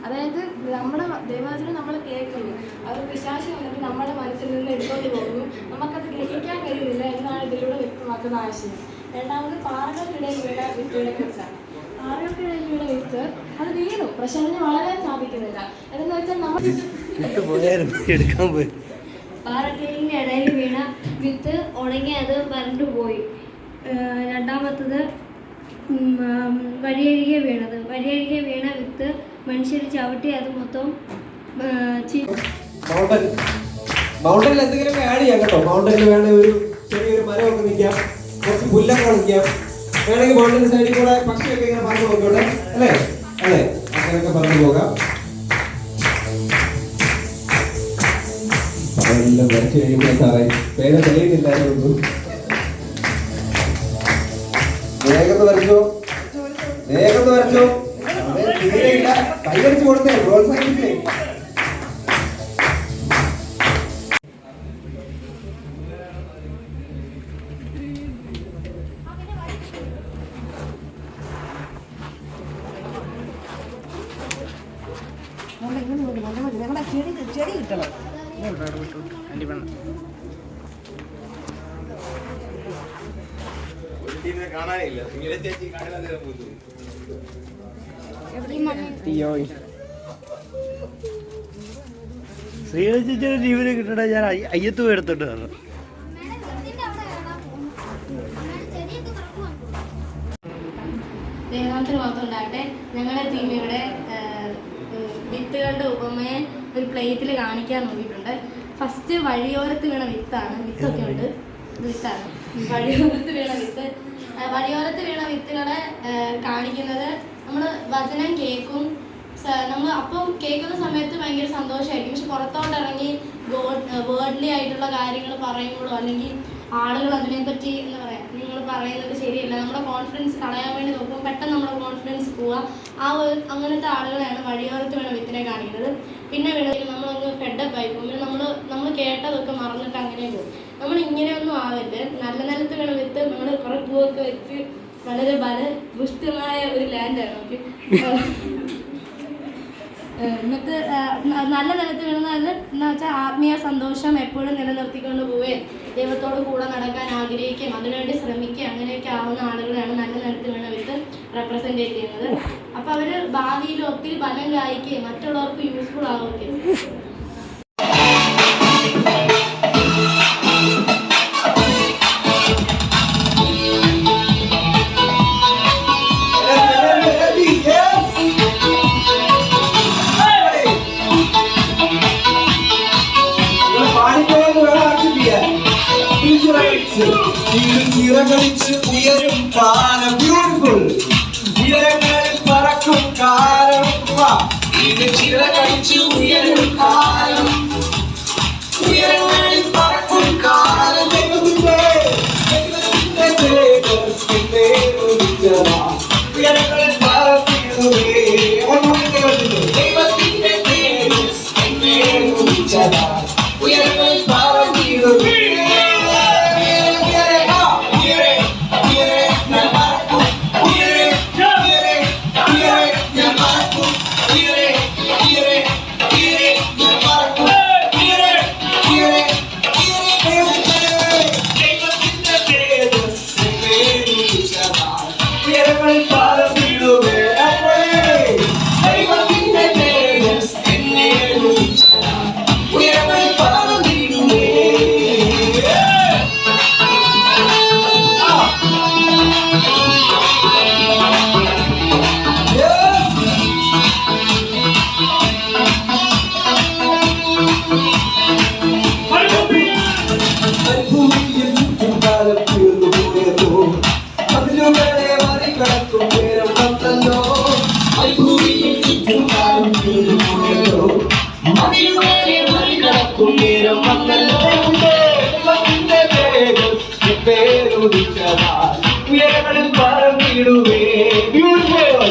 അതായത് നമ്മുടെ ദൈവവചനം നമ്മൾ കേൾക്കുന്നു, അത് പിശാച് വന്നിട്ട് നമ്മുടെ മനസ്സിൽ നിന്ന് എടുത്തോണ്ട് പോകുന്നു, നമുക്കത് ഗ്രഹിക്കാൻ കഴിയുന്നില്ല എന്നാണ് ഇതിലൂടെ വ്യക്തമാക്കുന്ന ആശയം. രണ്ടാമത് പാറകൾക്കിടയിൽ വീണ വിത്തുകളെ കുറിച്ചാണ്. പാറകൾക്കിടയിൽ വീണ വിത്ത് അത് വീണു, പക്ഷെ അതിന് വളരാൻ സാധിക്കുന്നില്ല. എന്ന് വെച്ചാൽ നമ്മൾ പാറക്കല്ലിൻ്റെ ഇടയിൽ വീണ വിത്ത് ഉണങ്ങി അത് വരണ്ടുപോയി. രണ്ടാമത്തത് വഴിയരികെ വീണത്. വഴിയരികെ വീണ വിത്ത് മനുഷ്യർ ചവിട്ടി അത് മൊത്തം മൗണ്ടനിൽ എന്തെങ്കിലും ആഡ് ചെയ്യാം കേട്ടോ. മൗണ്ടനിൽ വേണേ ഒരു ചെറിയൊരു മരമൊക്കെ നിൽക്കാം, കുറച്ച് പുല്ലൊക്കെ നിൽക്കാം, വേണമെങ്കിൽ മൗണ്ടൻ സൈഡിൽ കൂടെ പക്ഷിയൊക്കെ ഇങ്ങനെ പറഞ്ഞു നോക്കട്ടെ, അല്ലേ? അതെ, അങ്ങനെയൊക്കെ പറഞ്ഞു പോകാം. എല്ലാം വരച്ചു കഴിയുമ്പോൾ സാറേ പേരെ തെളിയുന്നില്ലായിരുന്നു. വേഗം വരച്ചോ, വേഗം വരച്ചോ. തീരെയില്ല, കൈവരിച്ചു കൊടുത്തേ, പ്രോത്സാഹിപ്പിച്ചേ. ചെടി കിട്ടണം. കാണാനില്ല. ശ്രീലജിന്റെ ജീവന് കിട്ടണ ഞാൻ അയ്യത്ത് പോയി എടുത്തിട്ട് വന്നു. ദൈവനാമത്തിന് മാത്രം ഉണ്ടാകട്ടെ. ഞങ്ങളുടെ ടീം ഇവിടെ വിത്തുകളുടെ ഉപമയെ ഒരു പ്ലേറ്റിൽ കാണിക്കാൻ നോക്കിയിട്ടുണ്ട്. ഫസ്റ്റ് വഴിയോരത്ത് വീണ വിത്താണ്. വിത്തൊക്കെ ഉണ്ട്, വിത്താണ്. വഴിയോരത്ത് വീണ വിത്ത്. വഴിയോരത്ത് വീണ വിത്തുകളെ കാണിക്കുന്നത് നമ്മൾ വചനം കേൾക്കും. നമ്മൾ അപ്പം കേൾക്കുന്ന സമയത്ത് ഭയങ്കര സന്തോഷമായിരിക്കും. പക്ഷെ പുറത്തോട്ടിറങ്ങി വേർഡ്ലി ആയിട്ടുള്ള കാര്യങ്ങൾ പറയുമ്പോഴോ അല്ലെങ്കിൽ ആളുകൾ അതിനെപ്പറ്റി എന്താ പറയുക, നിങ്ങൾ പറയുന്നത് ശരിയല്ല, നമ്മുടെ കോൺഫിഡൻസ് കളയാൻ വേണ്ടി നോക്കുമ്പോൾ പെട്ടെന്ന് നമ്മുടെ കോൺഫിഡൻസ് പോവുക. അങ്ങനത്തെ ആളുകളെയാണ് വഴിയോരത്ത് വീണ വിത്തിനെ കാണിക്കുന്നത്. പിന്നെ വീണെങ്കിൽ നമ്മളൊന്ന് ഫെഡപ്പായി പോകും. പിന്നെ നമ്മൾ കേട്ടതൊക്കെ മറന്നിട്ട് അങ്ങനെ പോകും. നമ്മൾ ഇങ്ങനെയൊന്നും ആവരുത്. നല്ല നിലത്ത് വീണ വിത്ത് നമ്മൾ കുറേ പൂവൊക്കെ വെച്ച് വളരെ ബലപുഷ്ടമായ ഒരു ലാൻഡാണ് നമുക്ക്. എന്നിട്ട് നല്ല നിലത്ത് വീണത് എന്ന് വെച്ചാൽ ആത്മീയ സന്തോഷം എപ്പോഴും നിലനിർത്തിക്കൊണ്ട് പോവുകയും ദൈവത്തോട് കൂടെ നടക്കാൻ ആഗ്രഹിക്കുകയും അതിനുവേണ്ടി ശ്രമിക്കുകയും അങ്ങനെയൊക്കെ ആവുന്ന ആളുകളെയാണ് നല്ല നിലത്ത് വീണ വിത്ത് റെപ്രസെൻറ്റ് ചെയ്യുന്നത്. അപ്പോൾ അവർ ഭാവിയിൽ ഒത്തിരി ബലം കായ്ക്കുകയും മറ്റുള്ളവർക്ക് യൂസ്ഫുൾ ആവുകയും ചെയ്യും. ചിറകളിച്ച് ഉയരും കാലം, ബ്യൂട്ടിഫുൾ. ഉയരങ്ങളിൽ പറക്കും കാലം, ഇത് ചിറകളിച്ച് ഉയരും കാലം, ഉയരങ്ങളിൽ പറക്കും കാലം. ദൈവത്തിന്റെ ഉയരങ്ങളിൽ പറത്തിടുവേ, ദൈവത്തിന്റെ ഉയരങ്ങളിൽ പറത്തിടുവേ. ഉയരങ്ങളിൽ പറന്നിടുവേ, ബ്യൂട്ടിഫുൾ.